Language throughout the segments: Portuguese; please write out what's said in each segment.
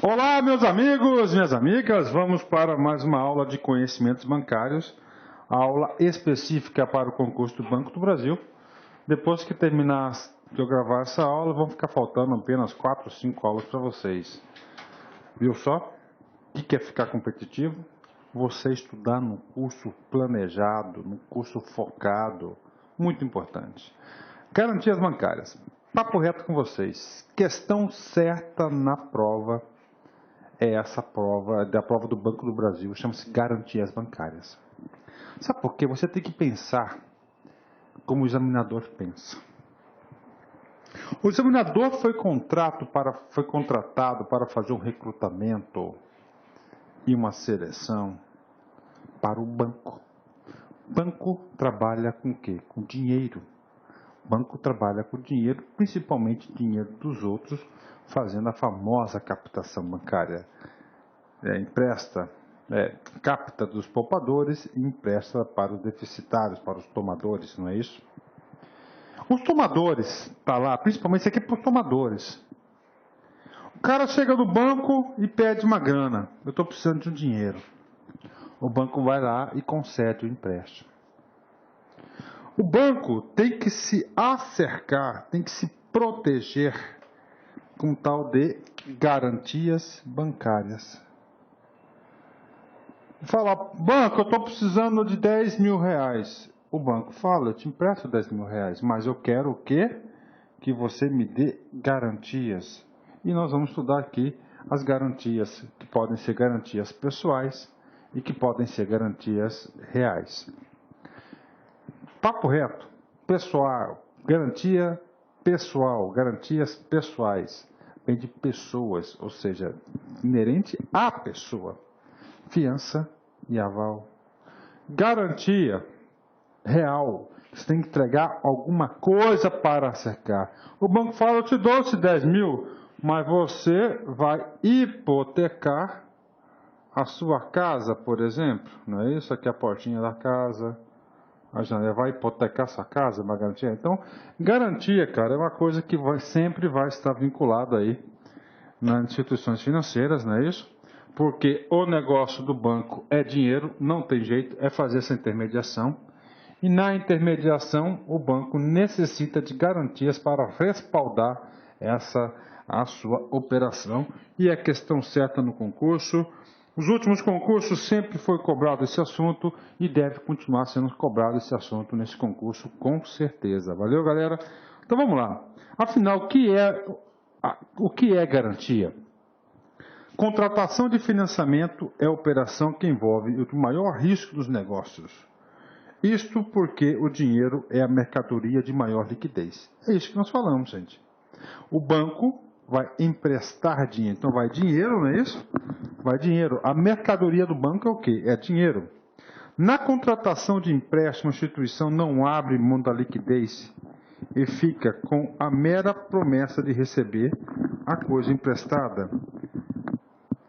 Olá, meus amigos, minhas amigas, vamos para mais uma aula de conhecimentos bancários, aula específica para o concurso do Banco do Brasil. Depois que terminar de eu gravar essa aula, vão ficar faltando apenas 4 ou 5 aulas para vocês. Viu só? O que é ficar competitivo? Você estudar no curso planejado, no curso focado, muito importante. Garantias bancárias. Papo reto com vocês. Questão certa na prova é essa prova, da prova do Banco do Brasil, chama-se garantias bancárias. Sabe por quê? Você tem que pensar como o examinador pensa. O examinador foi contratado para fazer um recrutamento e uma seleção para o banco. Banco trabalha com o quê? Com dinheiro. Banco trabalha com dinheiro, principalmente dinheiro dos outros, fazendo a famosa captação bancária. Capta dos poupadores e empresta para os deficitários, para os tomadores, não é isso? Os tomadores, tá lá, principalmente isso aqui é para os tomadores. O cara chega no banco e pede uma grana. Eu estou precisando de um dinheiro. O banco vai lá e concede o empréstimo. O banco tem que se acercar, tem que se proteger com tal de garantias bancárias. Fala, banco, eu estou precisando de 10 mil reais. O banco fala, eu te empresto 10 mil reais, mas eu quero o quê? Que você me dê garantias. E nós vamos estudar aqui as garantias, que podem ser garantias pessoais e que podem ser garantias reais. Papo reto, pessoal, garantia pessoal, garantias pessoais, vem de pessoas, ou seja, inerente à pessoa. Fiança e aval. Garantia real. Você tem que entregar alguma coisa para acercar. O banco fala, eu te dou esses 10 mil, mas você vai hipotecar a sua casa, por exemplo. Não é isso? Aqui é a portinha da casa. A janela vai hipotecar a sua casa, uma garantia. Então, garantia, cara, é uma coisa que sempre vai estar vinculada aí nas instituições financeiras, não é isso? Porque o negócio do banco é dinheiro, não tem jeito, é fazer essa intermediação. E na intermediação, o banco necessita de garantias para respaldar a sua operação. E é questão certa no concurso. Os últimos concursos sempre foi cobrado esse assunto e deve continuar sendo cobrado esse assunto nesse concurso, com certeza. Valeu, galera? Então vamos lá. Afinal, o que é garantia? Contratação de financiamento é a operação que envolve o maior risco dos negócios. Isto porque o dinheiro é a mercadoria de maior liquidez. É isso que nós falamos, gente. O banco vai emprestar dinheiro. Então vai dinheiro, não é isso? Vai dinheiro. A mercadoria do banco é o quê? É dinheiro. Na contratação de empréstimo, a instituição não abre mão da liquidez e fica com a mera promessa de receber a coisa emprestada,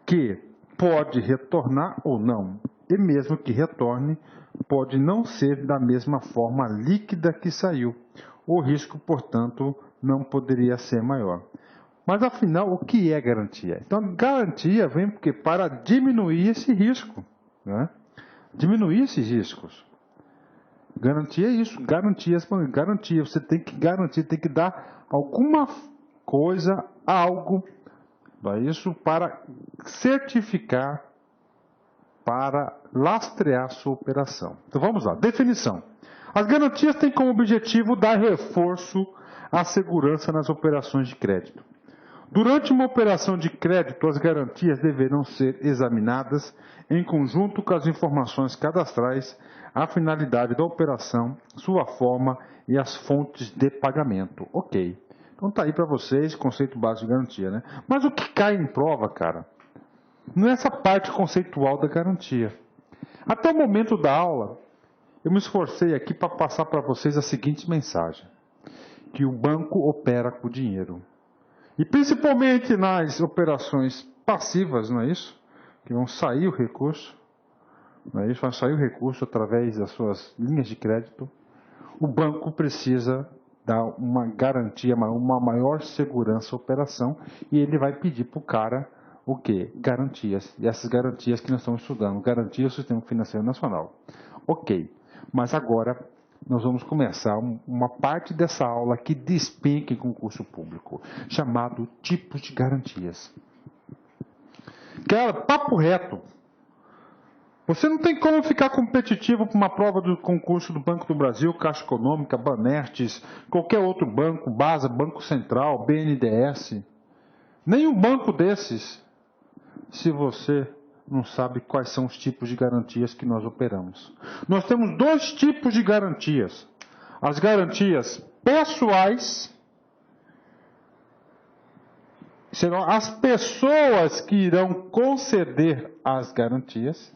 que pode retornar ou não, e mesmo que retorne, pode não ser da mesma forma líquida que saiu. O risco, portanto, não poderia ser maior. Mas, afinal, o que é garantia? Então, garantia vem porque para diminuir esse risco, né? Diminuir esses riscos. Garantia é isso, garantia. Você tem que garantir, tem que dar alguma coisa, algo, isso para certificar, para lastrear sua operação. Então vamos lá, definição. As garantias têm como objetivo dar reforço à segurança nas operações de crédito. Durante uma operação de crédito, as garantias deverão ser examinadas em conjunto com as informações cadastrais, a finalidade da operação, sua forma e as fontes de pagamento. Ok. Então tá aí para vocês, conceito básico de garantia, né? Mas o que cai em prova, cara, não é essa parte conceitual da garantia. Até o momento da aula, eu me esforcei aqui para passar para vocês a seguinte mensagem: que o banco opera com dinheiro. E principalmente nas operações passivas, não é isso? Que vão sair o recurso, não é isso? Vai sair o recurso através das suas linhas de crédito. O banco precisa dar uma garantia, uma maior segurança à operação, e ele vai pedir para o cara o quê? Garantias. E essas garantias que nós estamos estudando, garantia do Sistema Financeiro Nacional. Ok, mas agora nós vamos começar uma parte dessa aula que despenca em concurso público, chamado tipos de garantias. Cara, papo reto. Você não tem como ficar competitivo para uma prova do concurso do Banco do Brasil, Caixa Econômica, Banestes, qualquer outro banco, BASA, Banco Central, BNDES. Nenhum banco desses, se você não sabe quais são os tipos de garantias que nós operamos. Nós temos dois tipos de garantias. As garantias pessoais, serão as pessoas que irão conceder as garantias,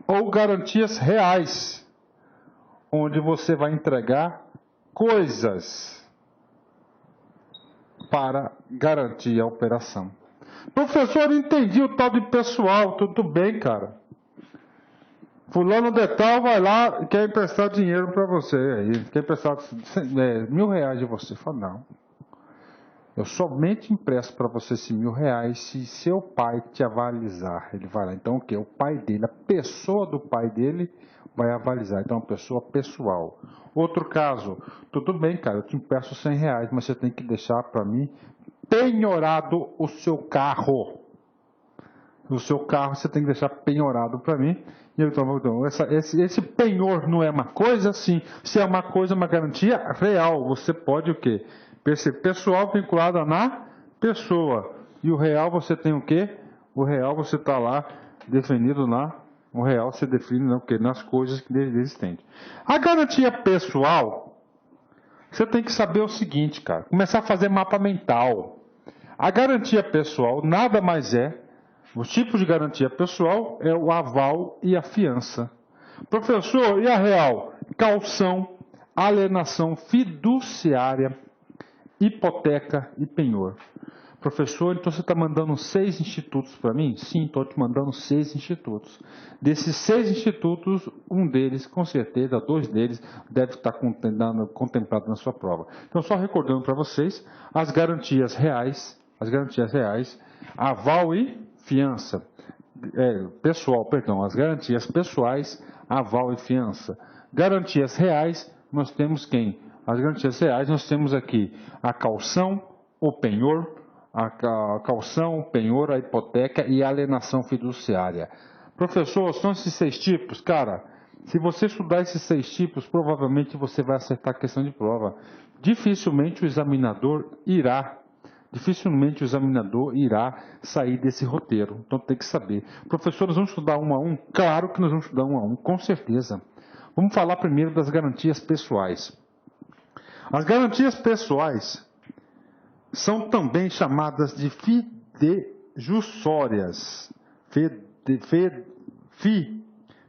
ou garantias reais, onde você vai entregar coisas para garantir a operação. Professor, eu entendi o tal de pessoal, tudo bem, cara. Fulano de tal vai lá e quer emprestar dinheiro para você, aí, quer emprestar R$1.000 de você. Fala, não. Eu somente empresto para você esses R$1.000 se seu pai te avalizar. Ele vai lá. Então, o quê? O pai dele, a pessoa do pai dele vai avalizar. Então, uma pessoa pessoal. Outro caso, tudo bem, cara, eu te empresto R$100, mas você tem que deixar para mim penhorado o seu carro. O seu carro você tem que deixar penhorado para mim. E eu então, esse penhor não é uma coisa? Sim. Se é uma coisa, uma garantia real. Você pode o quê? Pessoal vinculado na pessoa. E o real você tem o quê? O real você está lá definido na... O real você define o quê? Nas coisas que existem. A garantia pessoal, você tem que saber o seguinte, cara. Começar a fazer mapa mental. A garantia pessoal nada mais é... Os tipos de garantia pessoal é o aval e a fiança. Professor, e a real? Caução, alienação fiduciária, hipoteca e penhor. Professor, então você está mandando 6 institutos para mim? Sim, estou te mandando 6 institutos. Desses 6 institutos, um deles, com certeza, 2 deles, deve estar contemplado na sua prova. Então, só recordando para vocês, as garantias reais, aval e fiança. As garantias pessoais, aval e fiança. Garantias reais, nós temos quem? As garantias reais, nós temos aqui a caução, o penhor, a caução, o penhor, a hipoteca e a alienação fiduciária. Professor, são esses 6 tipos? Cara, se você estudar esses 6 tipos, provavelmente você vai acertar a questão de prova. Dificilmente o examinador irá sair desse roteiro. Então tem que saber. Professor, nós vamos estudar um a um? Claro que nós vamos estudar um a um, com certeza. Vamos falar primeiro das garantias pessoais. As garantias pessoais são também chamadas de fidejussórias.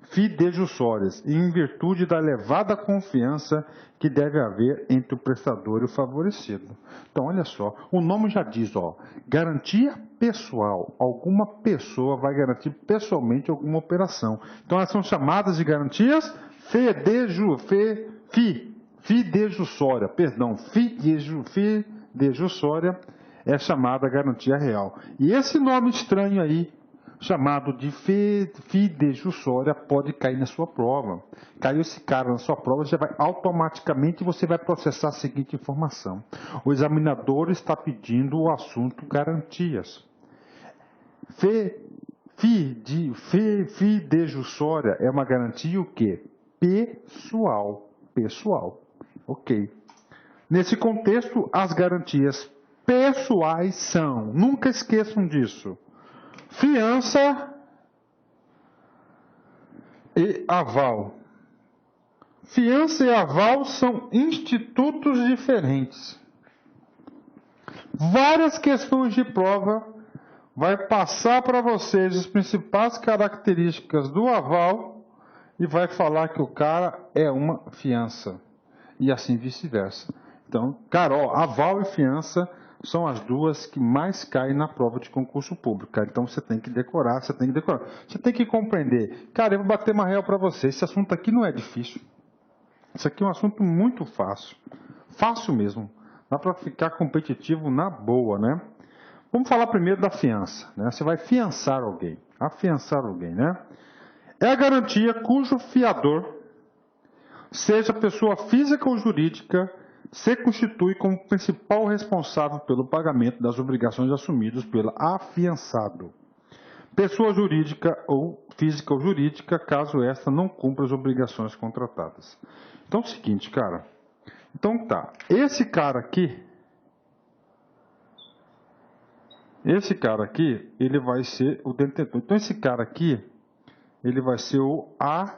Fidejussórias, em virtude da elevada confiança que deve haver entre o prestador e o favorecido. Então, olha só, o nome já diz, garantia pessoal. Alguma pessoa vai garantir pessoalmente alguma operação. Então, elas são chamadas de garantias fidejussória é chamada garantia real. E esse nome estranho aí, chamado de fidejussória, pode cair na sua prova. Caiu esse cara na sua prova, já vai automaticamente você vai processar a seguinte informação. O examinador está pedindo o assunto garantias. Fidejussória é uma garantia o quê? Pessoal. Ok. Nesse contexto, as garantias pessoais são, nunca esqueçam disso, fiança e aval. Fiança e aval são institutos diferentes. Várias questões de prova vai passar para vocês as principais características do aval e vai falar que o cara é uma fiança. E assim vice-versa. Então, cara, aval e fiança são as duas que mais caem na prova de concurso público. Cara. Então você tem que decorar, você tem que compreender. Cara, eu vou bater uma real para você. Esse assunto aqui não é difícil. Isso aqui é um assunto muito fácil. Fácil mesmo. Dá para ficar competitivo na boa, né? Vamos falar primeiro da fiança, né? Você vai fiançar alguém, né? É a garantia cujo fiador, seja pessoa física ou jurídica, se constitui como principal responsável pelo pagamento das obrigações assumidas pelo afiançado. Pessoa jurídica ou física ou jurídica, caso esta não cumpra as obrigações contratadas. Então é o seguinte, cara. Então tá, esse cara aqui, ele vai ser o detentor. Então esse cara aqui, ele vai ser o afiançado.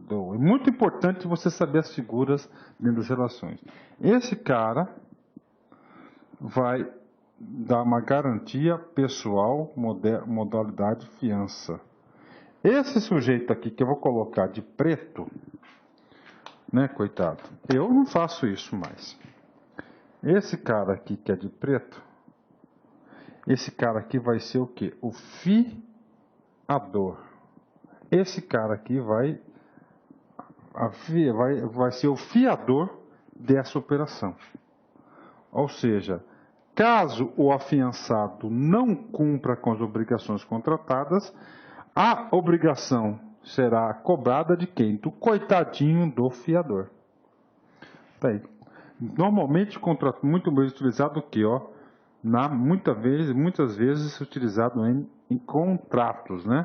É muito importante você saber as figuras dentro das relações. Esse cara vai dar uma garantia pessoal, modalidade fiança. Esse sujeito aqui que eu vou colocar de preto, né, coitado, eu não faço isso mais. Esse cara aqui que é de preto, esse cara aqui vai ser o quê? O fiador. Esse cara aqui vai ser o fiador dessa operação. Ou seja, caso o afiançado não cumpra com as obrigações contratadas, a obrigação será cobrada de quem? Do coitadinho do fiador. Tá aí. Normalmente, contrato muito mais utilizado o quê? Ó, muitas vezes utilizado em contratos, né?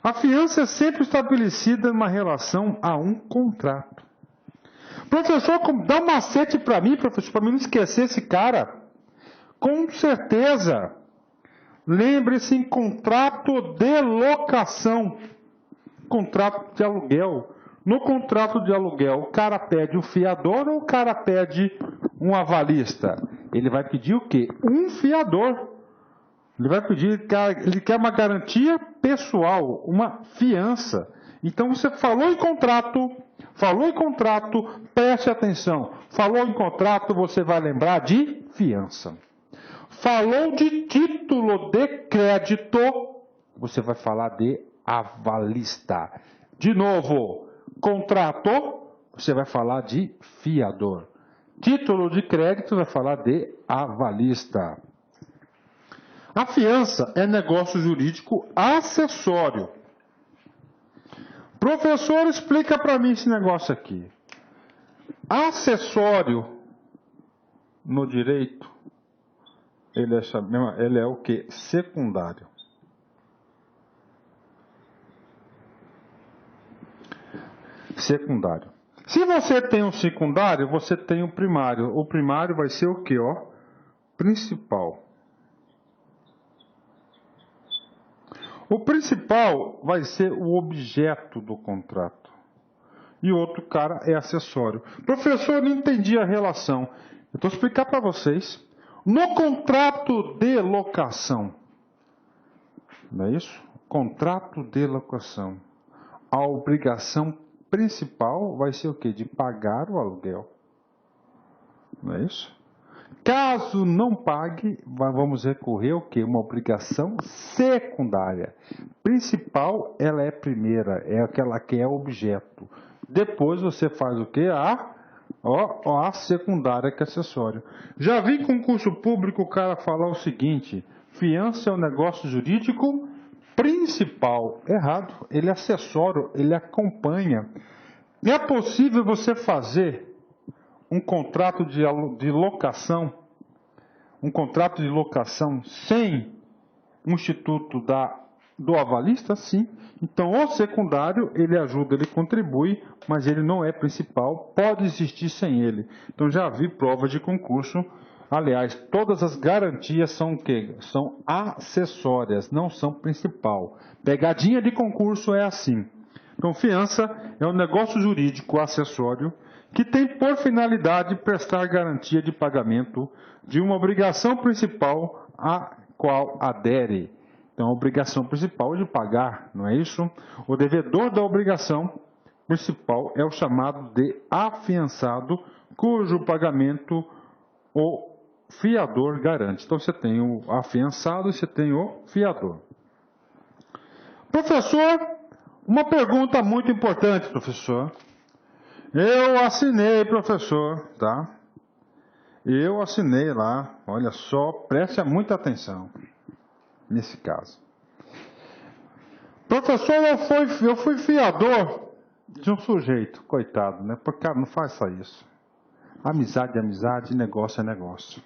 A fiança é sempre estabelecida numa relação a um contrato. Professor, dá um macete para mim, professor, para mim não esquecer esse cara. Com certeza. Lembre-se em contrato de locação. Contrato de aluguel. No contrato de aluguel, o cara pede o fiador ou o cara pede um avalista? Ele vai pedir o quê? Um fiador. Ele vai pedir, ele quer uma garantia pessoal, uma fiança. Então você falou em contrato, preste atenção. Falou em contrato, você vai lembrar de fiança. Falou de título de crédito, você vai falar de avalista. De novo, contrato, você vai falar de fiador. Título de crédito, vai falar de avalista. A fiança é negócio jurídico acessório. Professor, explica para mim esse negócio aqui. Acessório no direito, ele é o que? Secundário. Secundário. Se você tem um secundário, você tem um primário. O primário vai ser o que? Ó? Principal. O principal vai ser o objeto do contrato. E o outro cara é acessório. Professor, eu não entendi a relação. Eu estou explicando para vocês. No contrato de locação, não é isso? Contrato de locação. A obrigação principal vai ser o quê? De pagar o aluguel. Não é isso? Caso não pague, vamos recorrer ao quê? Uma obrigação secundária. Principal, ela é primeira, é aquela que é objeto. Depois você faz o quê? A secundária, que é acessório. Já vi em concurso público o cara falar o seguinte: fiança é um negócio jurídico principal. Errado, ele é acessório, ele acompanha. É possível você fazer um contrato de locação, sem o instituto do avalista? Sim. Então, o secundário, ele ajuda, ele contribui, mas ele não é principal, pode existir sem ele. Então, já vi provas de concurso. Aliás, todas as garantias são o quê? São acessórias, não são principal. Pegadinha de concurso é assim. Então, fiança é um negócio jurídico acessório que tem por finalidade prestar garantia de pagamento de uma obrigação principal a qual adere. Então, a obrigação principal é de pagar, não é isso? O devedor da obrigação principal é o chamado de afiançado, cujo pagamento o fiador garante. Então, você tem o afiançado e você tem o fiador. Professor, uma pergunta muito importante, professor. Eu assinei, professor, tá? Eu assinei lá, olha só, preste muita atenção nesse caso. Professor, eu fui fiador de um sujeito, coitado, né? Porque, cara, não faça isso. Amizade é amizade, negócio é negócio.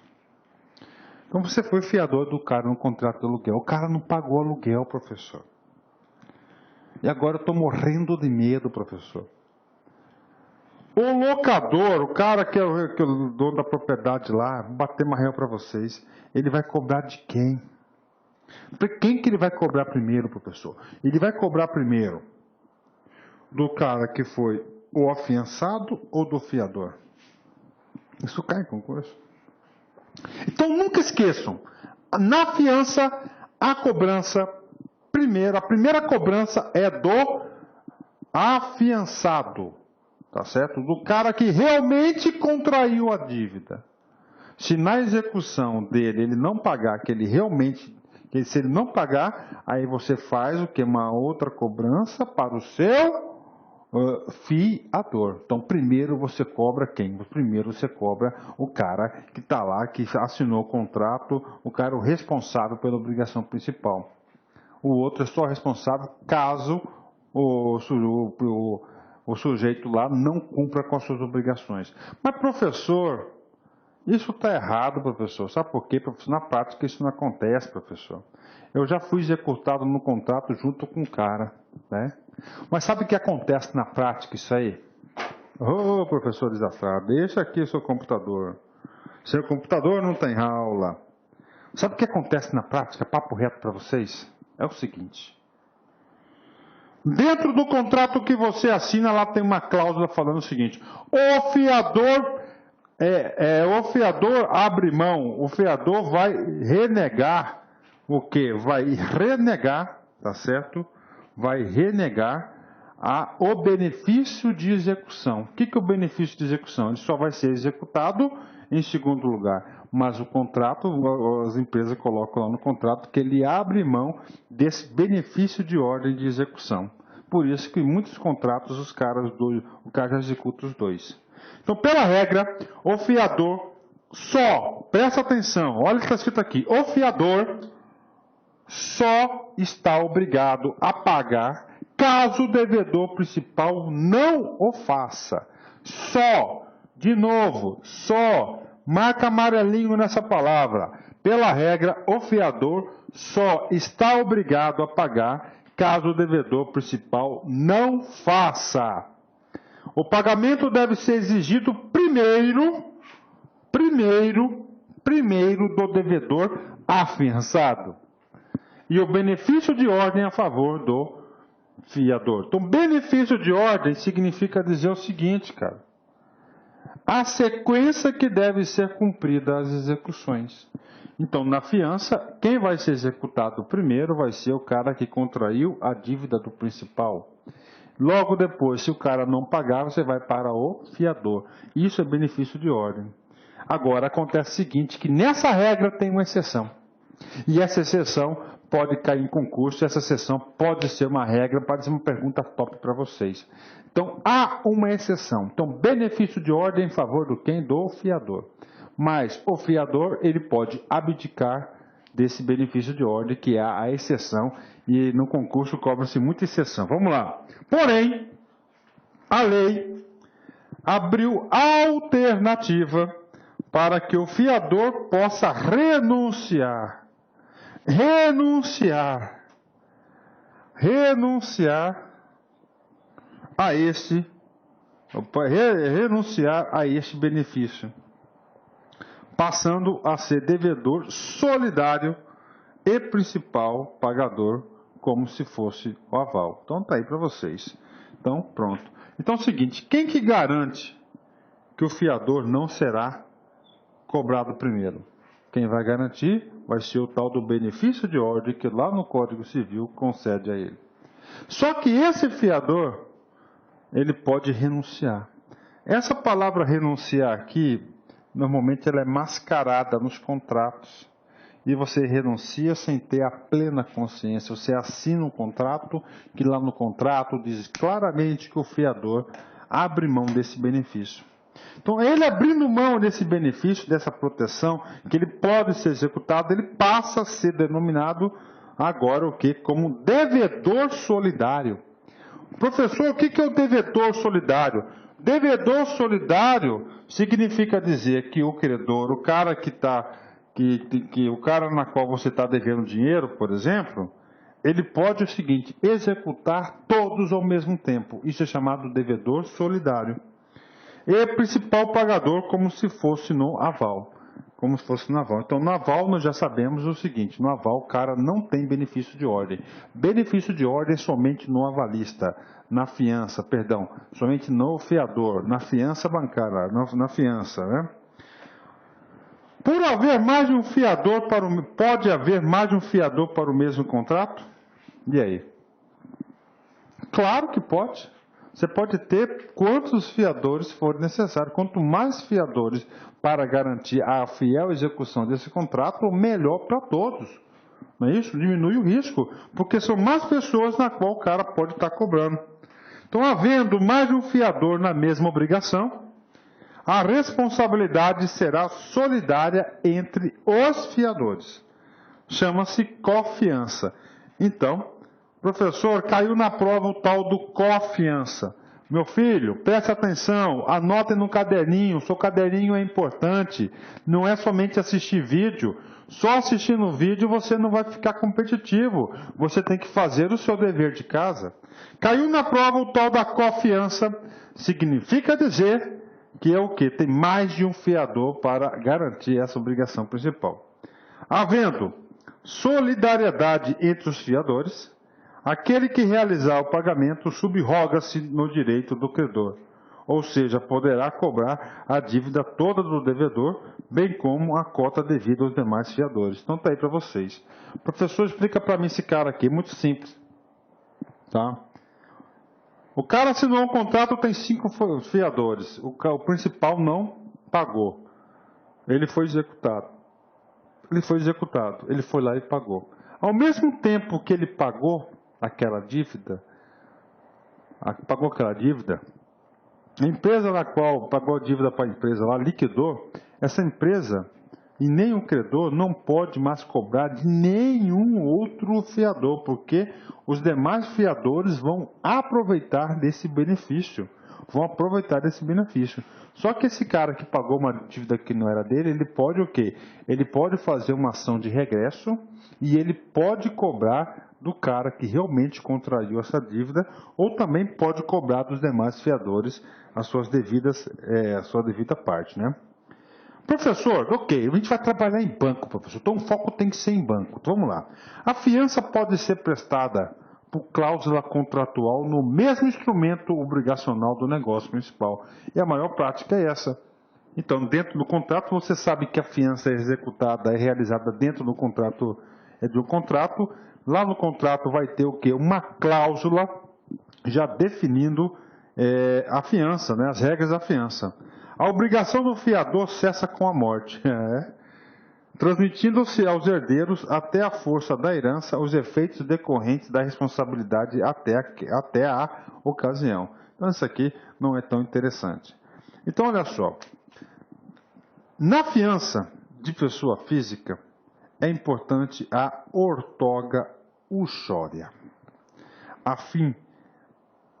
Então você foi fiador do cara no contrato de aluguel. O cara não pagou aluguel, professor. E agora eu estou morrendo de medo, professor. O locador, o cara que é o dono da propriedade lá, vou bater uma real para vocês, ele vai cobrar de quem? Quem que ele vai cobrar primeiro, professor? Ele vai cobrar primeiro do cara que foi o afiançado ou do fiador? Isso cai em concurso. Então nunca esqueçam, na fiança, a cobrança, a primeira cobrança é do afiançado, tá certo? Do cara que realmente contraiu a dívida. Se na execução dele ele não pagar, se ele não pagar, aí você faz o que? Uma outra cobrança para o seu fiador. Então, primeiro você cobra quem? Primeiro você cobra o cara que está lá, que assinou o contrato, o cara o responsável pela obrigação principal. O outro é só responsável caso o sujeito lá não cumpra com as suas obrigações. Mas, professor, isso está errado, professor. Sabe por quê, professor? Na prática isso não acontece, professor. Eu já fui executado no contrato junto com o cara, né? Mas sabe o que acontece na prática isso aí? Ô, professor desastrado, deixa aqui o seu computador. Seu computador não tem aula. Sabe o que acontece na prática? Papo reto para vocês? É o seguinte. Dentro do contrato que você assina, lá tem uma cláusula falando o seguinte. O fiador abre mão. O fiador vai renegar o quê? Vai renegar, tá certo? Vai renegar o benefício de execução. O que é o benefício de execução? Ele só vai ser executado em segundo lugar. Mas o contrato, as empresas colocam lá no contrato que ele abre mão desse benefício de ordem de execução. Por isso que em muitos contratos o cara já executa os dois. Então, pela regra, o fiador presta atenção, olha o que está escrito aqui, o fiador só está obrigado a pagar caso o devedor principal não o faça. De novo, marca amarelinho nessa palavra. Pela regra, o fiador só está obrigado a pagar caso o devedor principal não faça. O pagamento deve ser exigido primeiro do devedor afiançado. E o benefício de ordem a favor do fiador. Então, benefício de ordem significa dizer o seguinte, cara. A sequência que deve ser cumprida as execuções. Então, na fiança, quem vai ser executado primeiro vai ser o cara que contraiu a dívida do principal. Logo depois, se o cara não pagar, você vai para o fiador. Isso é benefício de ordem. Agora, acontece o seguinte, que nessa regra tem uma exceção. E essa exceção pode cair em concurso, essa exceção pode ser uma regra, pode ser uma pergunta top para vocês. Então, há uma exceção. Então, benefício de ordem em favor do quem? Do fiador. Mas o fiador, ele pode abdicar desse benefício de ordem, que é a exceção, e no concurso cobra-se muita exceção. Vamos lá. Porém, a lei abriu alternativa para que o fiador possa renunciar a este benefício, passando a ser devedor solidário e principal pagador, como se fosse o aval. Então tá aí para vocês. Então pronto. Então é o seguinte, quem que garante que o fiador não será cobrado primeiro? Quem vai garantir vai ser o tal do benefício de ordem que lá no Código Civil concede a ele. Só que esse fiador, ele pode renunciar. Essa palavra renunciar aqui, normalmente ela é mascarada nos contratos. E você renuncia sem ter a plena consciência. Você assina um contrato, que lá no contrato diz claramente que o fiador abre mão desse benefício. Então, ele abrindo mão desse benefício, dessa proteção, que ele pode ser executado, ele passa a ser denominado agora o quê? Como devedor solidário. Professor, o que é o devedor solidário? Devedor solidário significa dizer que o credor, o cara o cara na qual você está devendo dinheiro, por exemplo, ele pode o seguinte, executar todos ao mesmo tempo. Isso é chamado devedor solidário. E principal pagador como se fosse no aval. Como se fosse no aval. Então, no aval nós já sabemos o seguinte, no aval o cara não tem benefício de ordem. Benefício de ordem é somente no avalista, na fiança, perdão, somente no fiador, na fiança bancária, na fiança, né? Por haver mais de um fiador pode haver mais de um fiador para o mesmo contrato? E aí? Claro que pode. Você pode ter quantos fiadores forem necessários. Quanto mais fiadores para garantir a fiel execução desse contrato, melhor para todos. Não é isso? Diminui o risco, porque são mais pessoas na qual o cara pode estar cobrando. Então, havendo mais de um fiador na mesma obrigação, a responsabilidade será solidária entre os fiadores. Chama-se cofiança. Então, professor, caiu na prova o tal do cofiança. Meu filho, preste atenção, anote no caderninho, seu caderninho é importante, não é somente assistir vídeo. Só assistindo vídeo você não vai ficar competitivo, você tem que fazer o seu dever de casa. Caiu na prova o tal da cofiança, significa dizer que é o quê? Tem mais de um fiador para garantir essa obrigação principal. Havendo solidariedade entre os fiadores, aquele que realizar o pagamento subroga-se no direito do credor, ou seja, poderá cobrar a dívida toda do devedor, bem como a cota devida aos demais fiadores. Então está aí para vocês. Professor, explica para mim esse cara aqui, muito simples. Tá? O cara assinou um contrato, tem 5 fiadores. O principal não pagou. Ele foi executado. Ele foi lá e pagou. Ao mesmo tempo que ele pagou aquela dívida, a empresa na qual pagou a dívida para a empresa lá, liquidou, essa empresa e nem o credor não pode mais cobrar de nenhum outro fiador, porque os demais fiadores vão aproveitar desse benefício. Só que esse cara que pagou uma dívida que não era dele, ele pode o quê? Ele pode fazer uma ação de regresso e ele pode cobrar do cara que realmente contraiu essa dívida, ou também pode cobrar dos demais fiadores a sua devida parte, né? Professor, ok, a gente vai trabalhar em banco, professor, então o foco tem que ser em banco. Então, vamos lá. A fiança pode ser prestada por cláusula contratual no mesmo instrumento obrigacional do negócio principal. E a maior prática é essa. Então, dentro do contrato, você sabe que a fiança é executada, é realizada dentro do contrato, Lá no contrato vai ter o quê? Uma cláusula já definindo a fiança, né? As regras da fiança. A obrigação do fiador cessa com a morte, transmitindo-se aos herdeiros até a força da herança os efeitos decorrentes da responsabilidade até a ocasião. Então, isso aqui não é tão interessante. Então, olha só. Na fiança de pessoa física, é importante a ortoga uxória,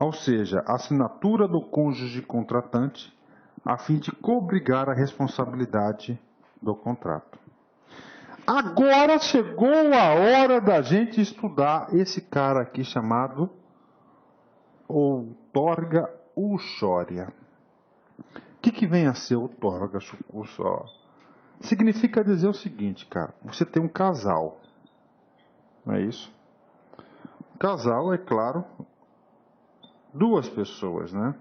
ou seja, a assinatura do cônjuge contratante, a fim de cobrigar a responsabilidade do contrato. Agora chegou a hora da gente estudar esse cara aqui chamado outorga uxória. O que vem a ser outorga uxória? Significa dizer o seguinte, cara, você tem um casal, não é isso? Casal, é claro, 2 pessoas, né?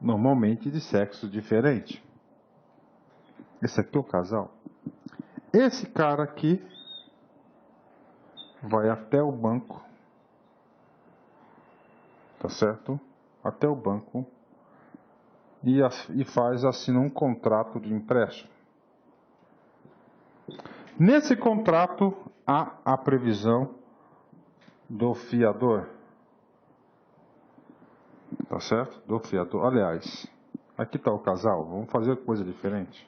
Normalmente de sexo diferente. Esse aqui é o casal. Esse cara aqui vai até o banco, tá certo? Até o banco e assina um contrato de empréstimo. Nesse contrato há a previsão do fiador, tá certo? Do fiador, aliás, Aqui está o casal, vamos fazer coisa diferente.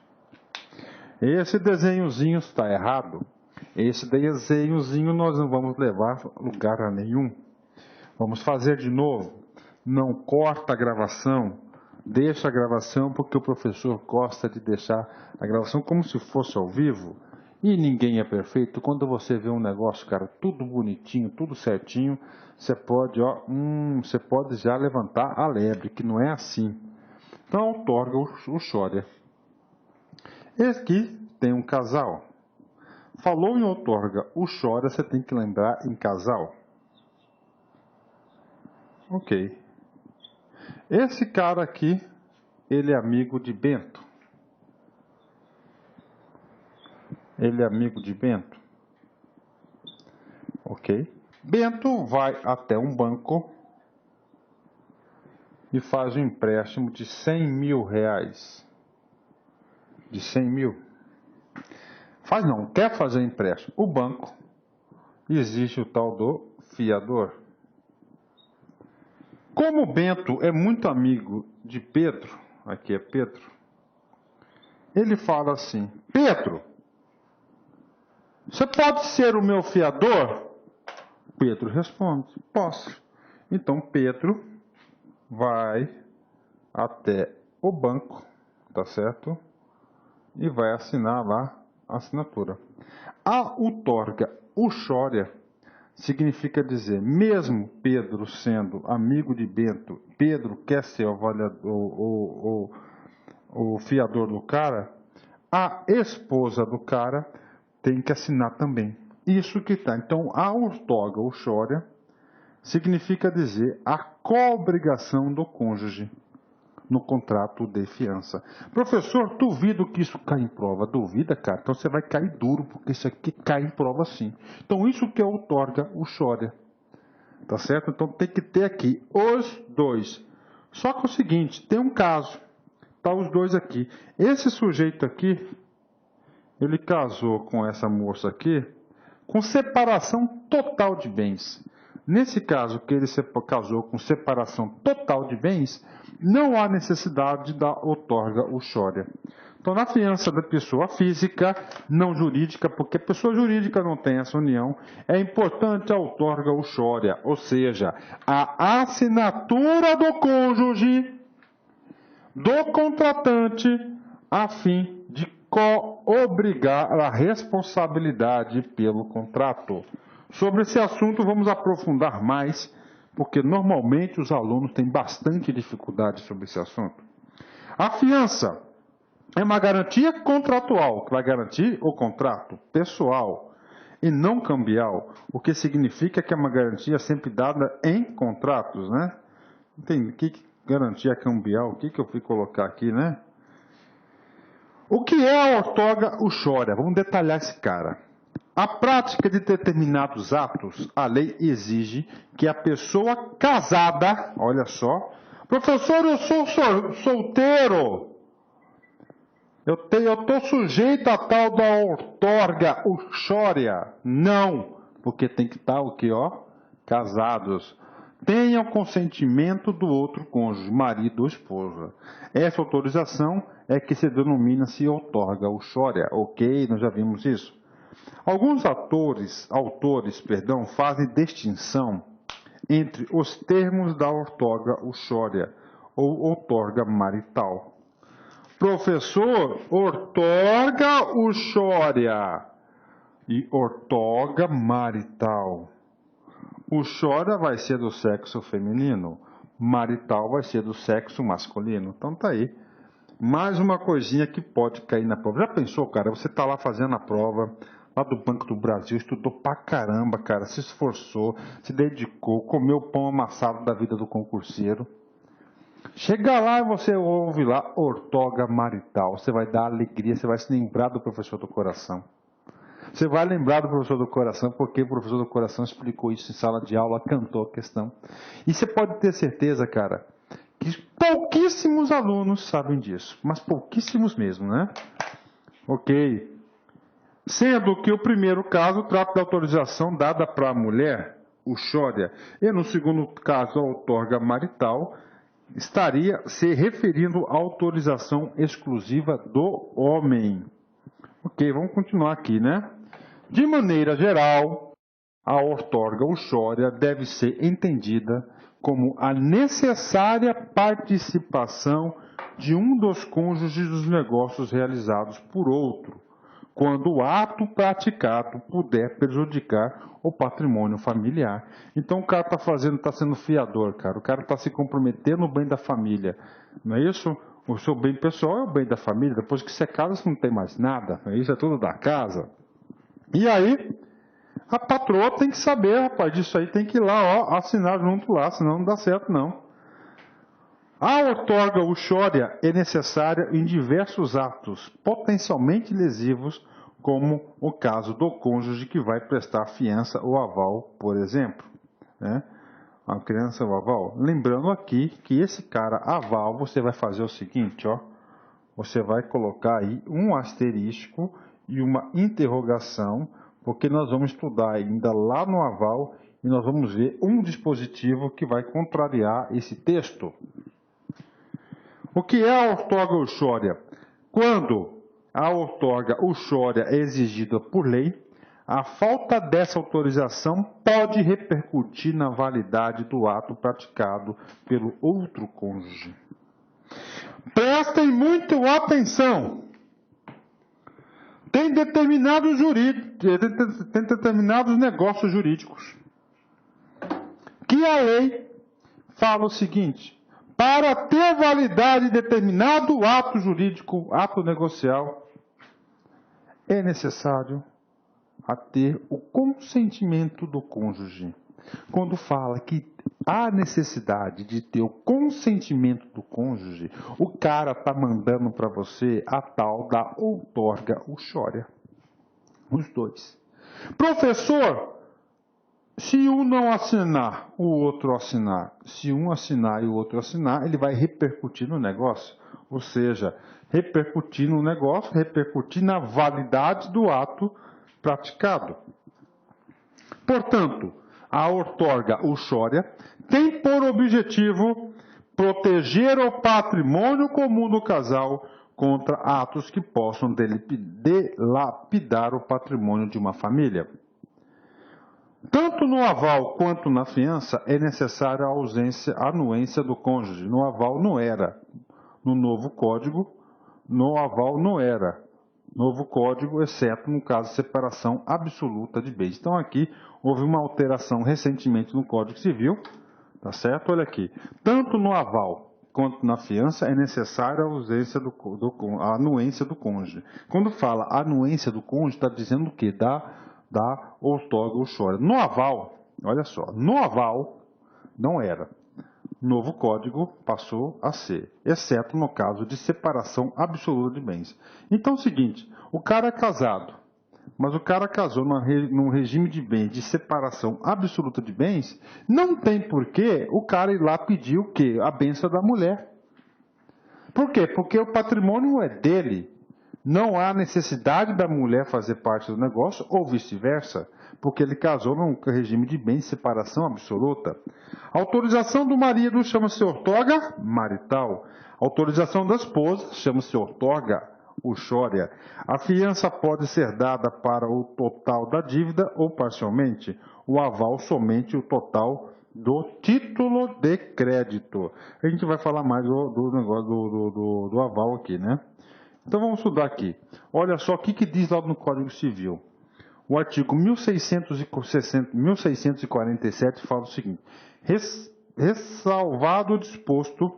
Esse desenhozinho está errado. Esse desenhozinho nós não vamos levar a lugar a nenhum. Vamos fazer de novo. Não corta a gravação. Deixa a gravação porque o professor gosta de deixar a gravação como se fosse ao vivo. E ninguém é perfeito. Quando você vê um negócio, cara, tudo bonitinho, tudo certinho, você pode, você pode já levantar a lebre, que não é assim. Então, outorga o Xória. Esse aqui tem um casal. Falou em outorga o Xória, você tem que lembrar em casal. Ok. Esse cara aqui, ele é amigo de Bento. Ele é amigo de Bento. Ok. Bento vai até um banco e faz um empréstimo de 100 mil reais. De 100 mil. Quer fazer empréstimo. O banco, existe o tal do fiador. Como Bento é muito amigo de Pedro, aqui é Pedro, ele fala assim: Pedro, você pode ser o meu fiador? Pedro responde: posso. Então Pedro vai até o banco, tá certo? E vai assinar lá a assinatura. A outorga o Xória significa dizer, mesmo Pedro sendo amigo de Bento, Pedro quer ser o fiador do cara, a esposa do cara tem que assinar também. Isso que está. Então, a outorga o Xória significa dizer a coobrigação do cônjuge no contrato de fiança. Professor, duvido que isso caia em prova. Duvida, cara? Então você vai cair duro, porque isso aqui cai em prova sim. Então isso que é outorga o Xória. Tá certo? Então tem que ter aqui os dois. Só que é o seguinte, tem um caso. Tá os dois aqui. Esse sujeito aqui, ele casou com essa moça aqui, com separação total de bens. Nesse caso, que ele se casou com separação total de bens, não há necessidade da outorga o Xória. Então, na fiança da pessoa física, não jurídica, porque a pessoa jurídica não tem essa união, é importante a outorga o Xória, ou seja, a assinatura do cônjuge, do contratante, a fim de coobrigar a responsabilidade pelo contrato. Sobre esse assunto vamos aprofundar mais, porque normalmente os alunos têm bastante dificuldade sobre esse assunto. A fiança é uma garantia contratual, que vai garantir o contrato pessoal e não cambial, o que significa que é uma garantia sempre dada em contratos, né? Tem que garantia cambial, o que eu fui colocar aqui, né? O que é a outorga o Xória? Vamos detalhar esse cara. A prática de determinados atos, a lei exige que a pessoa casada, olha só, professor, eu sou solteiro, eu estou sujeito a tal da outorga o Xória. Não, porque tem que estar o que, ó? Casados. Tenha o consentimento do outro cônjuge, marido ou esposa. Essa autorização é que se denomina-se outorga o Xória. Ok, nós já vimos isso. Alguns autores fazem distinção entre os termos da outorga o Xória ou outorga marital. Professor, outorga o Xória e outorga marital. O Xória vai ser do sexo feminino, marital vai ser do sexo masculino. Então tá aí. Mais uma coisinha que pode cair na prova. Já pensou, cara? Você tá lá fazendo a prova, lá do Banco do Brasil, estudou pra caramba, cara, se esforçou, se dedicou, comeu o pão amassado da vida do concurseiro. Chega lá e você ouve lá, outorga marital. Você vai dar alegria, você vai se lembrar do professor do coração. Você vai lembrar do professor do coração, porque o professor do coração explicou isso em sala de aula, cantou a questão. E você pode ter certeza, cara, que pouquíssimos alunos sabem disso. Mas pouquíssimos mesmo, né? Ok. Sendo que o primeiro caso trata da autorização dada para a mulher, o Xória. E no segundo caso, a outorga marital, estaria se referindo à autorização exclusiva do homem. Ok, vamos continuar aqui, né? De maneira geral, a outorga uxória deve ser entendida como a necessária participação de um dos cônjuges dos negócios realizados por outro, quando o ato praticado puder prejudicar o patrimônio familiar. Então o cara está sendo fiador, cara. O cara está se comprometendo no bem da família. Não é isso? O seu bem pessoal é o bem da família. Depois que você casa, você não tem mais nada. Não é isso? É tudo da casa. E aí, a patroa tem que saber, rapaz, disso aí tem que ir lá, ó, assinar junto lá, senão não dá certo, não. A outorga uxória é necessária em diversos atos potencialmente lesivos, como o caso do cônjuge que vai prestar fiança ou aval, por exemplo. Né? A criança ou aval. Lembrando aqui que esse cara aval, você vai fazer o seguinte, ó. Você vai colocar aí um asterisco e uma interrogação, porque nós vamos estudar ainda lá no aval e nós vamos ver um dispositivo que vai contrariar esse texto. O que é a outorga uxória? Quando a outorga uxória é exigida por lei, a falta dessa autorização pode repercutir na validade do ato praticado pelo outro cônjuge. Prestem muito atenção. Tem determinados negócios jurídicos que a lei fala o seguinte: para ter validade de determinado ato jurídico, ato negocial, é necessário ter o consentimento do cônjuge. Quando fala que há necessidade de ter o consentimento do cônjuge, o cara está mandando para você a tal da outorga uxória. Os dois. Professor, se um não assinar, o outro assinar. Se um assinar e o outro assinar, ele vai repercutir no negócio. Ou seja, repercutir no negócio, repercutir na validade do ato praticado. Portanto, a outorga uxória tem por objetivo proteger o patrimônio comum do casal contra atos que possam dilapidar o patrimônio de uma família. Tanto no aval quanto na fiança é necessária a anuência do cônjuge. No aval não era. No novo código, no aval não era. Novo código, exceto no caso de separação absoluta de bens. Então aqui houve uma alteração recentemente no Código Civil, tá certo? Olha aqui. Tanto no aval quanto na fiança é necessária a anuência do cônjuge. Quando fala anuência do cônjuge, está dizendo o quê? Da outorga uxória. No aval, olha só, no aval não era. Novo código passou a ser, exceto no caso de separação absoluta de bens. Então é o seguinte, o cara é casado, mas o cara casou num regime de bens de separação absoluta de bens, não tem porquê o cara ir lá pedir o quê? A bênção da mulher. Por quê? Porque o patrimônio é dele. Não há necessidade da mulher fazer parte do negócio ou vice-versa, porque ele casou num regime de bens de separação absoluta. A autorização do marido chama-se outorga marital. A autorização da esposa chama-se outorga uxória. A fiança pode ser dada para o total da dívida ou parcialmente. O aval somente o total do título de crédito. A gente vai falar mais do negócio do aval aqui, né? Então vamos estudar aqui. Olha só o que diz lá no Código Civil. O artigo 1647 fala o seguinte: ressalvado o disposto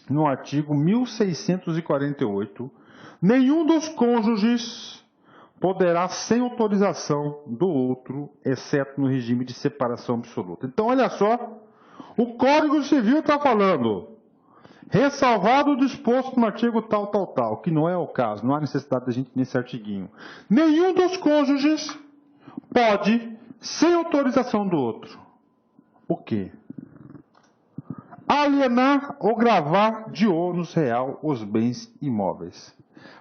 no artigo 1648, nenhum dos cônjuges poderá, sem autorização do outro, exceto no regime de separação absoluta. Então olha só, o Código Civil está falando: ressalvado o disposto no artigo tal, que não é o caso, não há necessidade da gente nesse artiguinho. Nenhum dos cônjuges pode, sem autorização do outro, o quê? Alienar ou gravar de ônus real os bens imóveis.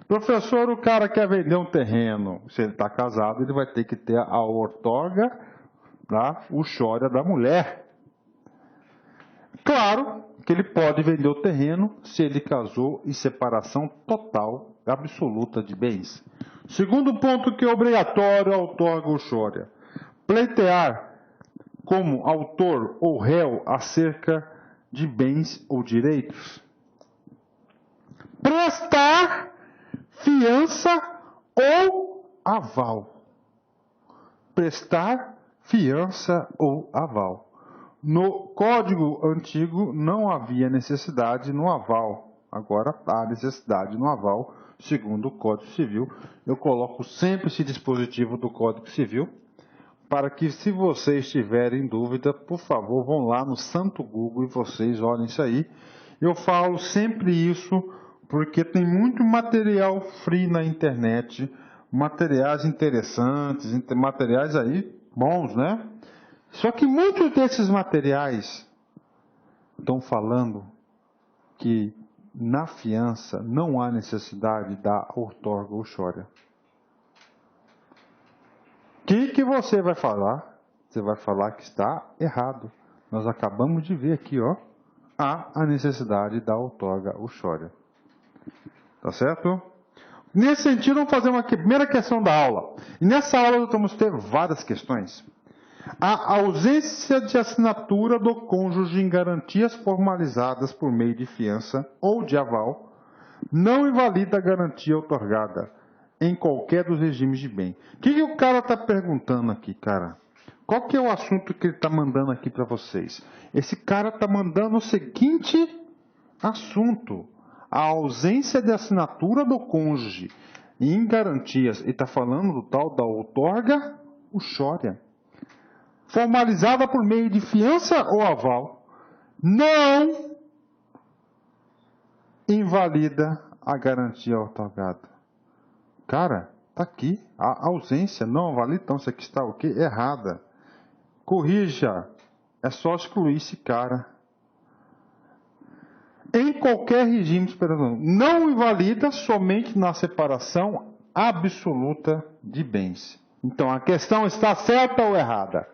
Professor, o cara quer vender um terreno, se ele está casado, ele vai ter que ter a outorga da uxória da mulher. Claro que ele pode vender o terreno se ele casou em separação total, absoluta de bens. Segundo ponto que é obrigatório ao outorga ou chora: pleitear como autor ou réu acerca de bens ou direitos. Prestar fiança ou aval. Prestar fiança ou aval. No Código Antigo não havia necessidade no aval. Agora há necessidade no aval, segundo o Código Civil. Eu coloco sempre esse dispositivo do Código Civil para que, se vocês tiverem dúvida, por favor, vão lá no Santo Google e vocês olhem isso aí. Eu falo sempre isso porque tem muito material free na internet, materiais interessantes, materiais aí bons, né? Só que muitos desses materiais estão falando que na fiança não há necessidade da outorga ou chora. O que você vai falar? Você vai falar que está errado. Nós acabamos de ver aqui, ó, há a necessidade da outorga ou chora. Tá certo? Nesse sentido, vamos fazer uma primeira questão da aula. E nessa aula nós vamos ter várias questões. A ausência de assinatura do cônjuge em garantias formalizadas por meio de fiança ou de aval não invalida a garantia outorgada em qualquer dos regimes de bem. O que o cara está perguntando aqui, cara? Qual que é o assunto que ele está mandando aqui para vocês? Esse cara está mandando o seguinte assunto: a ausência de assinatura do cônjuge em garantias. Ele está falando do tal da outorga ou chora, formalizada por meio de fiança ou aval, não invalida a garantia outorgada. Cara, tá aqui. A ausência não invalida. Então, isso aqui está o quê? Errada. Corrija. É só excluir esse cara. Em qualquer regime, não invalida somente na separação absoluta de bens. Então, a questão está certa ou errada?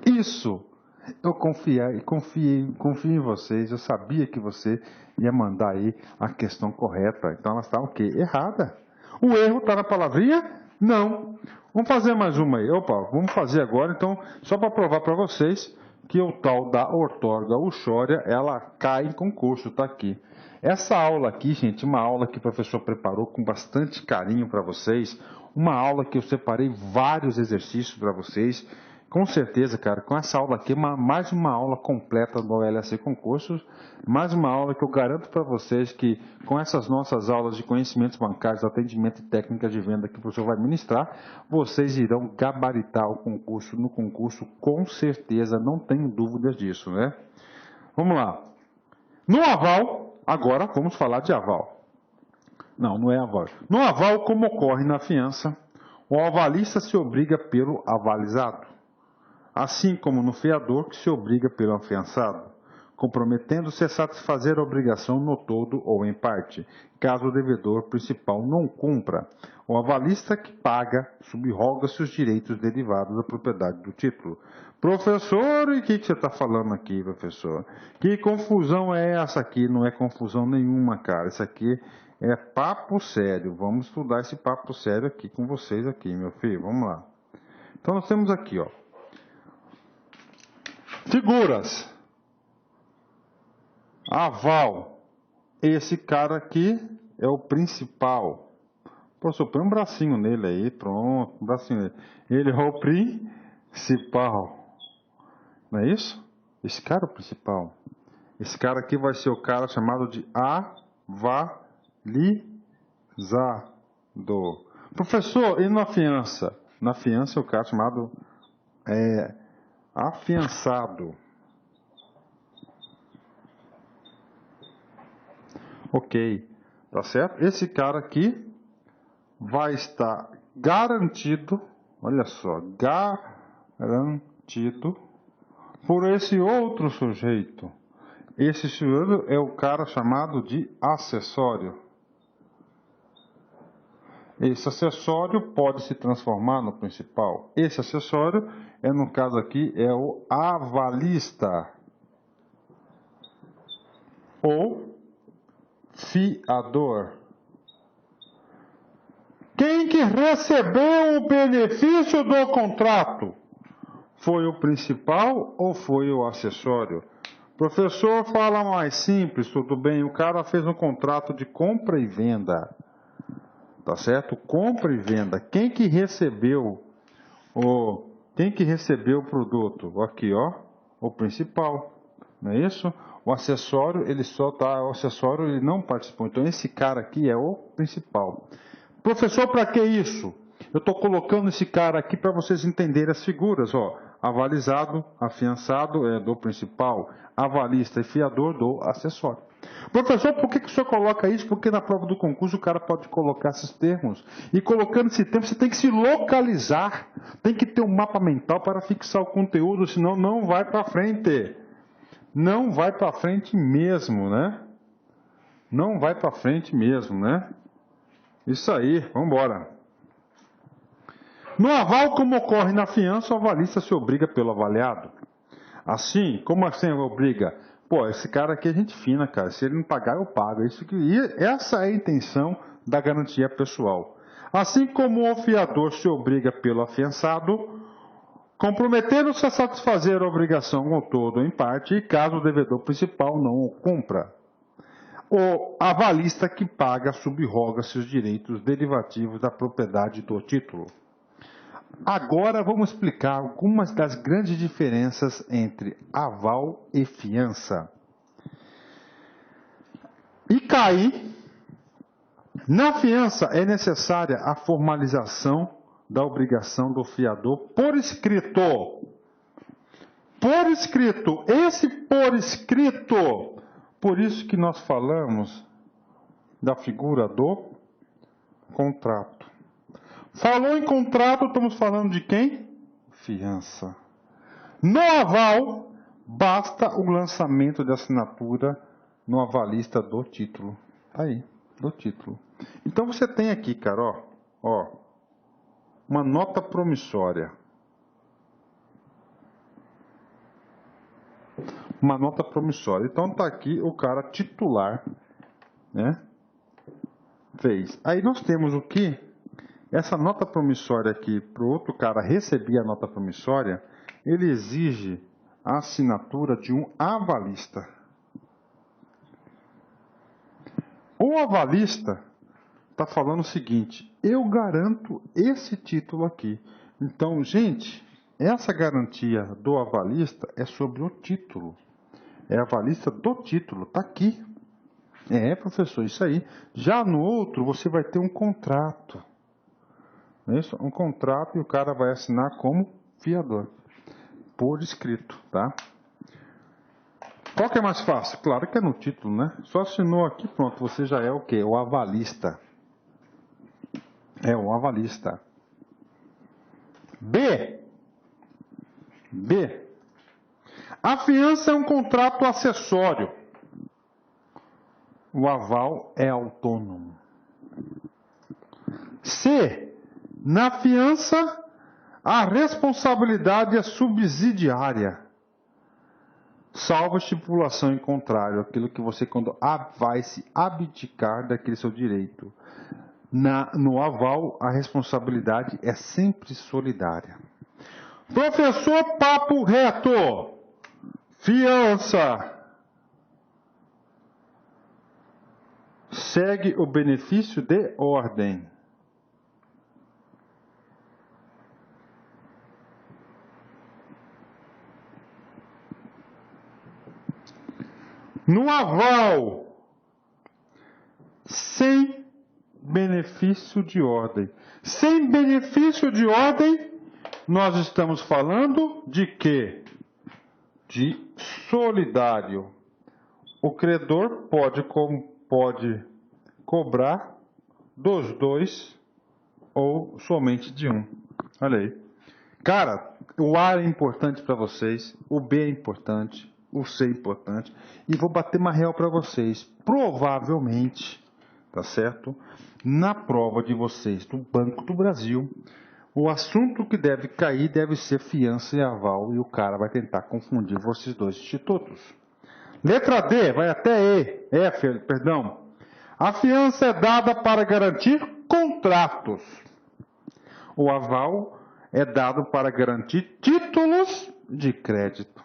Isso. Eu confio em vocês. Eu sabia que você ia mandar aí a questão correta. Então, ela está o quê? Errada. O erro está na palavrinha? Não. Vamos fazer mais uma aí. Opa, vamos fazer agora. Então, só para provar para vocês que o tal da outorga ou chora, ela cai em concurso. Está aqui. Essa aula aqui, gente, uma aula que o professor preparou com bastante carinho para vocês. Uma aula que eu separei vários exercícios para vocês. Com certeza, cara, com essa aula aqui, mais uma aula completa do OLAC Concursos, mais uma aula que eu garanto para vocês que com essas nossas aulas de conhecimentos bancários, atendimento e técnicas de venda que o professor vai ministrar, vocês irão gabaritar o concurso no concurso, com certeza, não tenho dúvidas disso, né? Vamos lá. No aval, agora vamos falar de aval. Não é aval. No aval, como ocorre na fiança, o avalista se obriga pelo avalizado, assim como no fiador, que se obriga pelo afiançado, comprometendo-se a satisfazer a obrigação no todo ou em parte, caso o devedor principal não cumpra. O avalista que paga subroga-se os direitos derivados da propriedade do título. Professor, e o que você está falando aqui, professor? Que confusão é essa aqui? Não é confusão nenhuma, cara. Isso aqui é papo sério. Vamos estudar esse papo sério aqui com vocês aqui, meu filho. Vamos lá. Então, nós temos aqui, ó, figuras. Aval. Esse cara aqui é o principal. Professor, põe um bracinho nele aí. Pronto, um bracinho nele. Ele é o principal. Não é isso? Esse cara é o principal. Esse cara aqui vai ser o cara chamado de avalizado. Professor, e na fiança? Na fiança é o cara chamado afiançado. Ok, tá certo? Esse cara aqui vai estar garantido, olha só, garantido por esse outro sujeito. Esse sujeito é o cara chamado de acessório. Esse acessório pode se transformar no principal. Esse acessório, no caso aqui, é o avalista. o fiador. Quem que recebeu o benefício do contrato? Foi o principal ou foi o acessório? Professor, fala mais simples, tudo bem? O cara fez um contrato de compra e venda, tá certo? Compra e venda. Quem que recebeu o produto? Aqui, ó, o principal, não é isso? O acessório, o acessório ele não participou. Então esse cara aqui é o principal. Professor, para que isso? Eu estou colocando esse cara aqui para vocês entenderem as figuras, ó. Avalizado, afiançado é do principal, avalista e fiador do acessório. Professor, por que o senhor coloca isso? Porque na prova do concurso o cara pode colocar esses termos. E colocando esse termo, você tem que se localizar. Tem que ter um mapa mental para fixar o conteúdo, senão não vai para frente. Não vai para frente mesmo, né? Não vai para frente mesmo, né? Isso aí, vamos embora. No aval, como ocorre na fiança, o avalista se obriga pelo avaliado. Assim, como assim obriga? Pô, esse cara aqui é gente fina, cara. Se ele não pagar, eu pago. Essa é a intenção da garantia pessoal. Assim como o fiador se obriga pelo afiançado, comprometendo-se a satisfazer a obrigação com todo ou em parte, e caso o devedor principal não o cumpra. O avalista que paga subroga-se os direitos derivativos da propriedade do título. Agora vamos explicar algumas das grandes diferenças entre aval e fiança. E cair. Na fiança é necessária a formalização da obrigação do fiador por escrito. Por escrito. Esse por escrito. Por isso que nós falamos da figura do contrato. Falou em contrato, estamos falando de quem? Fiança. No aval, basta o lançamento de assinatura no avalista do título. Tá aí, do título. Então você tem aqui, cara, ó, uma nota promissória. Uma nota promissória. Então tá aqui o cara titular, né? Fez. Aí nós temos o que? Essa nota promissória aqui, para o outro cara receber a nota promissória, ele exige a assinatura de um avalista. O avalista está falando o seguinte: eu garanto esse título aqui. Então, gente, essa garantia do avalista é sobre o título. É avalista do título, está aqui. É, professor, isso aí. Já no outro, você vai ter um contrato. Isso, um contrato e o cara vai assinar como fiador, por escrito, tá? Qual que é mais fácil? Claro que é no título, né? Só assinou aqui, pronto, você já é o quê? O avalista. É o avalista. B. A fiança é um contrato acessório. O aval é autônomo. C. Na fiança, a responsabilidade é subsidiária, salvo estipulação em contrário, aquilo que você quando vai se abdicar daquele seu direito. No aval, a responsabilidade é sempre solidária. Professor, papo reto. Fiança. Segue o benefício de ordem. No aval, sem benefício de ordem. Sem benefício de ordem, nós estamos falando de quê? De solidário. O credor pode cobrar dos dois ou somente de um. Olha aí. Cara, o A é importante para vocês, o B é importante, o C é importante. E vou bater uma real para vocês. Provavelmente, tá certo? Na prova de vocês do Banco do Brasil, o assunto que deve cair deve ser fiança e aval. E o cara vai tentar confundir vocês dois institutos. Letra D, vai até F, perdão. A fiança é dada para garantir contratos. O aval é dado para garantir títulos de crédito.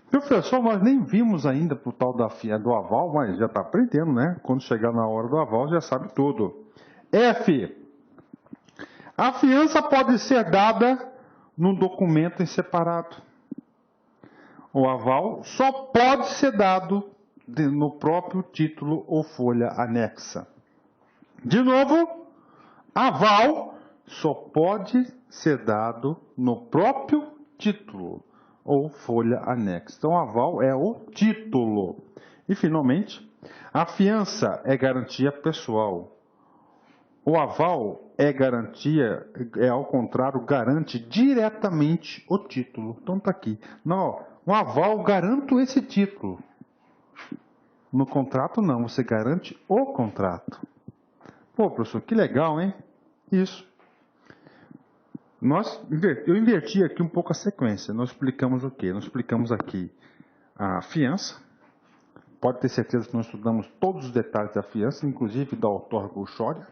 Professor, nós nem vimos ainda pro tal do aval, mas já está aprendendo, né? Quando chegar na hora do aval, já sabe tudo. F. A fiança pode ser dada num documento em separado. O aval só pode ser dado no próprio título ou folha anexa. De novo, aval só pode ser dado no próprio título ou folha anexa. Então, aval é o título. E, finalmente, a fiança é garantia pessoal. O aval é garantia, ao contrário, garante diretamente o título. Então, está aqui. Não, o aval garanto esse título. No contrato, não. Você garante o contrato. Pô, professor, que legal, hein? Isso. Eu inverti aqui um pouco a sequência. Nós explicamos o quê? Nós explicamos aqui a fiança. Pode ter certeza que nós estudamos todos os detalhes da fiança, inclusive da outorga uxória,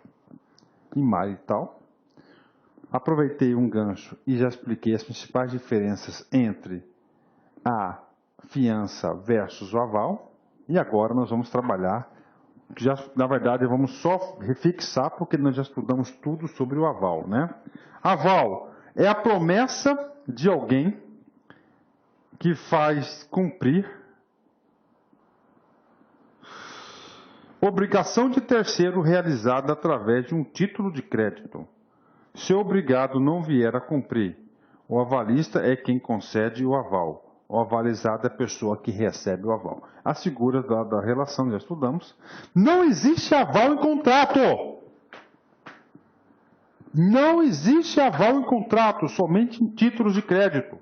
imar e tal. Aproveitei um gancho e já expliquei as principais diferenças entre a fiança versus o aval. E agora nós vamos trabalhar, na verdade vamos só refixar porque nós já estudamos tudo sobre o aval, né? Aval é a promessa de alguém que faz cumprir obrigação de terceiro realizada através de um título de crédito. Se o obrigado não vier a cumprir, o avalista é quem concede o aval. O avalizado é a pessoa que recebe o aval. As figuras da relação já estudamos. Não existe aval em contrato. Não existe aval em contrato, somente em títulos de crédito.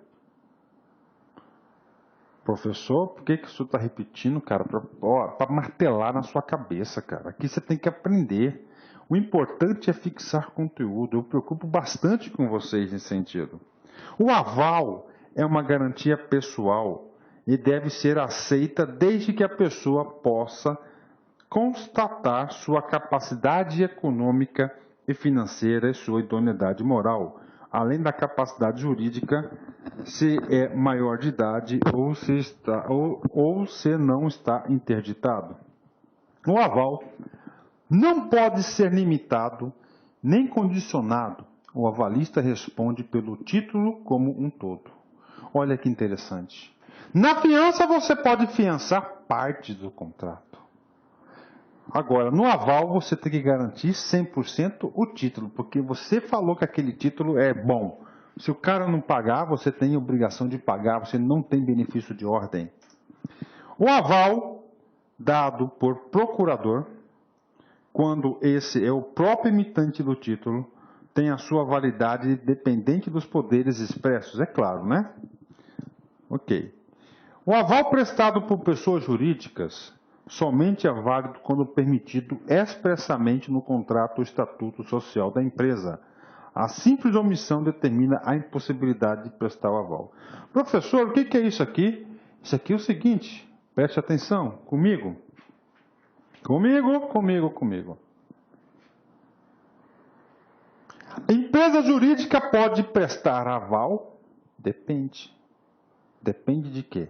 Professor, por que o senhor está repetindo, cara? Para martelar na sua cabeça, cara. Aqui você tem que aprender. O importante é fixar conteúdo. Eu me preocupo bastante com vocês nesse sentido. O aval é uma garantia pessoal e deve ser aceita desde que a pessoa possa constatar sua capacidade econômica e financeira e sua idoneidade moral, além da capacidade jurídica, se é maior de idade ou se não está interditado. O aval não pode ser limitado nem condicionado. O avalista responde pelo título como um todo. Olha que interessante. Na fiança você pode fiançar parte do contrato. Agora, no aval você tem que garantir 100% o título, porque você falou que aquele título é bom. Se o cara não pagar, você tem obrigação de pagar, você não tem benefício de ordem. O aval, dado por procurador, quando esse é o próprio emitente do título, tem a sua validade dependente dos poderes expressos, é claro, né? Ok. O aval prestado por pessoas jurídicas somente é válido quando permitido expressamente no contrato ou estatuto social da empresa. A simples omissão determina a impossibilidade de prestar o aval. Professor, o que é isso aqui? Isso aqui é o seguinte, preste atenção, comigo. Comigo. A empresa jurídica pode prestar aval? Depende. Depende de quê?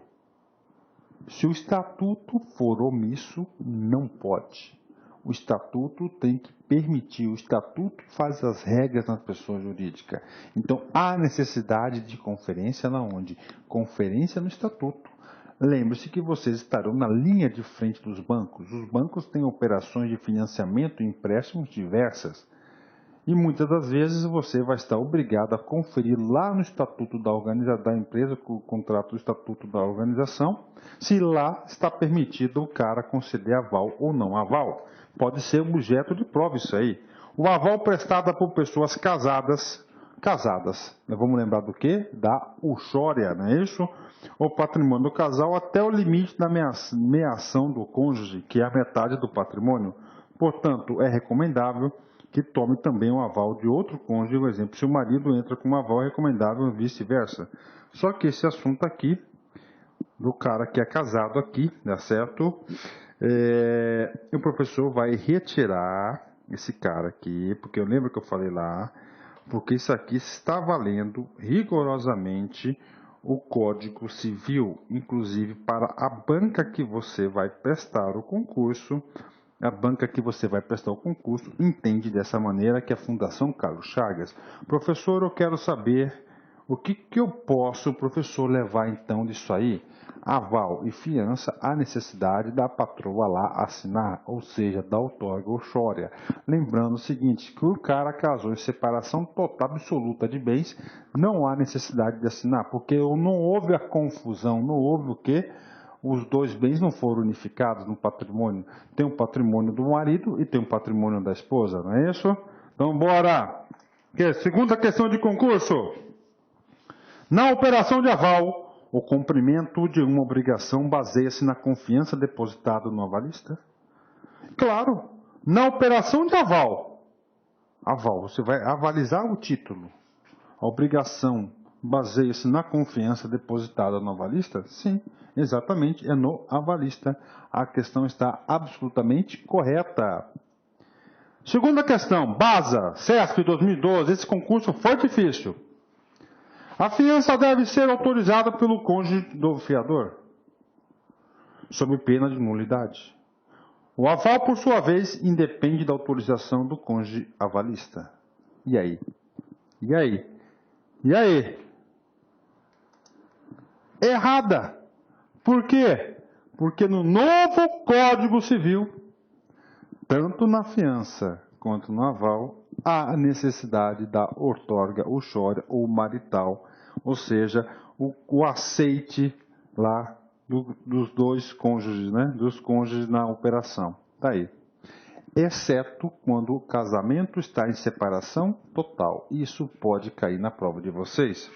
Se o estatuto for omisso, não pode. O estatuto tem que permitir, o estatuto faz as regras na pessoa jurídica. Então, há necessidade de conferência na onde? Conferência no estatuto. Lembre-se que vocês estarão na linha de frente dos bancos. Os bancos têm operações de financiamento e empréstimos diversas. E muitas das vezes você vai estar obrigado a conferir lá no estatuto da empresa, com o contrato do estatuto da organização, se lá está permitido o cara conceder aval ou não aval. Pode ser objeto de prova isso aí. O aval prestado por pessoas casadas, vamos lembrar do quê? Da uxória, não é isso? O patrimônio do casal até o limite da meação do cônjuge, que é a metade do patrimônio. Portanto, é recomendável que tome também um aval de outro cônjuge, por exemplo, se o marido entra com um aval, é recomendável vice-versa. Só que esse assunto aqui do cara que é casado aqui, tá certo? O professor vai retirar esse cara aqui, porque eu lembro que eu falei lá, porque isso aqui está valendo rigorosamente o Código Civil, inclusive para a banca que você vai prestar o concurso. A banca que você vai prestar o concurso entende dessa maneira, que é a Fundação Carlos Chagas. Professor, eu quero saber o que eu posso, professor, levar então disso aí? Aval e fiança, a necessidade da patroa lá assinar, ou seja, da outorga ou xória. Lembrando o seguinte, que o cara casou em separação total absoluta de bens, não há necessidade de assinar, porque não houve a confusão, não houve o quê? Os dois bens não foram unificados no patrimônio. Tem o patrimônio do marido e tem o patrimônio da esposa, não é isso? Então, bora! Segunda questão de concurso. Na operação de aval, o cumprimento de uma obrigação baseia-se na confiança depositada no avalista? Claro, na operação de aval, você vai avalizar o título. A obrigação baseia-se na confiança depositada no avalista? Sim, exatamente, é no avalista. A questão está absolutamente correta. Segunda questão, BASA, CESP 2012, esse concurso foi difícil. A fiança deve ser autorizada pelo cônjuge do fiador, sob pena de nulidade. O aval, por sua vez, independe da autorização do cônjuge avalista. E aí? E aí? E aí? Errada. Por quê? Porque no novo Código Civil, tanto na fiança quanto no aval, há a necessidade da outorga, ou xória, ou marital, ou seja, o aceite lá dos dois cônjuges, né? Dos cônjuges na operação. Tá aí. Exceto quando o casamento está em separação total. Isso pode cair na prova de vocês.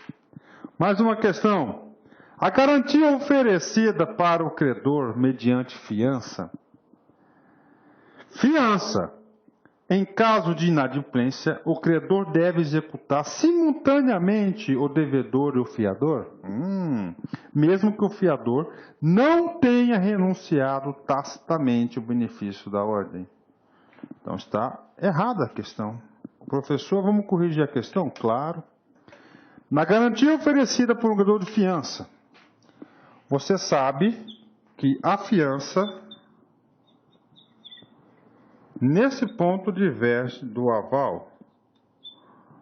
Mais uma questão. A garantia oferecida para o credor mediante fiança. Fiança. Em caso de inadimplência, o credor deve executar simultaneamente o devedor e o fiador? Mesmo que o fiador não tenha renunciado tacitamente o benefício da ordem. Então está errada a questão. Professor, vamos corrigir a questão? Claro. Na garantia oferecida por um credor de fiança, você sabe que a fiança, nesse ponto, diverge do aval.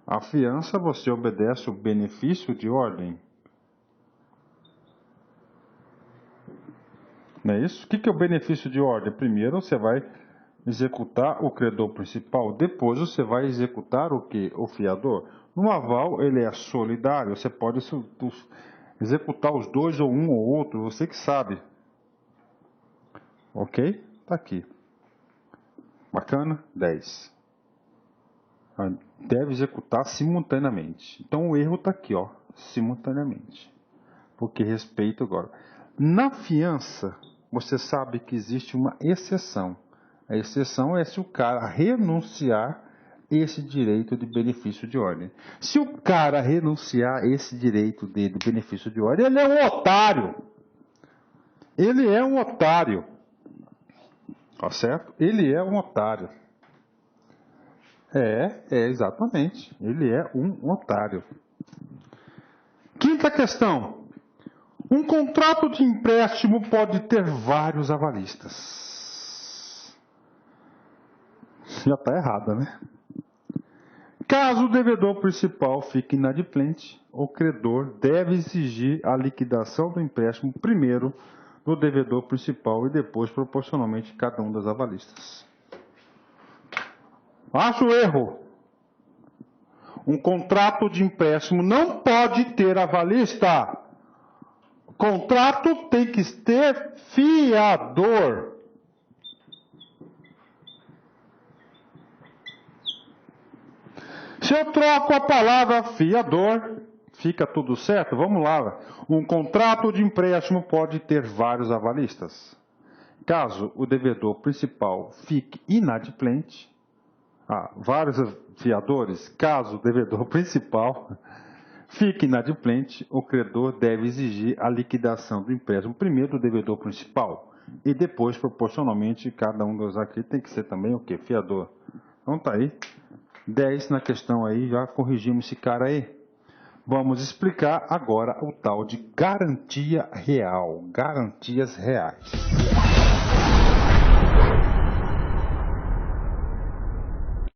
A fiança, você obedece o benefício de ordem. Não é isso? O que é o benefício de ordem? Primeiro você vai executar o credor principal, depois você vai executar o quê? O fiador. No aval, ele é solidário, você pode executar os dois ou um ou outro, você que sabe. Ok? Tá aqui. Bacana? 10. Deve executar simultaneamente. Então o erro está aqui, ó, simultaneamente. Porque respeito agora. Na fiança, você sabe que existe uma exceção. A exceção é se o cara renunciar esse direito de benefício de ordem. Se o cara renunciar esse direito de benefício de ordem, ele é um otário. Ele é um otário. Tá certo? Ele é um otário. Exatamente. Ele é um otário. Quinta questão. Um contrato de empréstimo pode ter vários avalistas. Já está errada, né? Caso o devedor principal fique inadimplente, o credor deve exigir a liquidação do empréstimo primeiro do devedor principal e depois proporcionalmente cada um das avalistas. Acho erro. Um contrato de empréstimo não pode ter avalista. Contrato tem que ter fiador. Se eu troco a palavra fiador, fica tudo certo? Vamos lá. Um contrato de empréstimo pode ter vários avalistas. Caso o devedor principal fique inadimplente, vários fiadores, caso o devedor principal fica inadimplente, o credor deve exigir a liquidação do empréstimo primeiro do devedor principal e depois, proporcionalmente, cada um dos aqui tem que ser também o quê? Fiador. Então tá aí, 10 na questão aí, já corrigimos esse cara aí. Vamos explicar agora o tal de garantia real, garantias reais.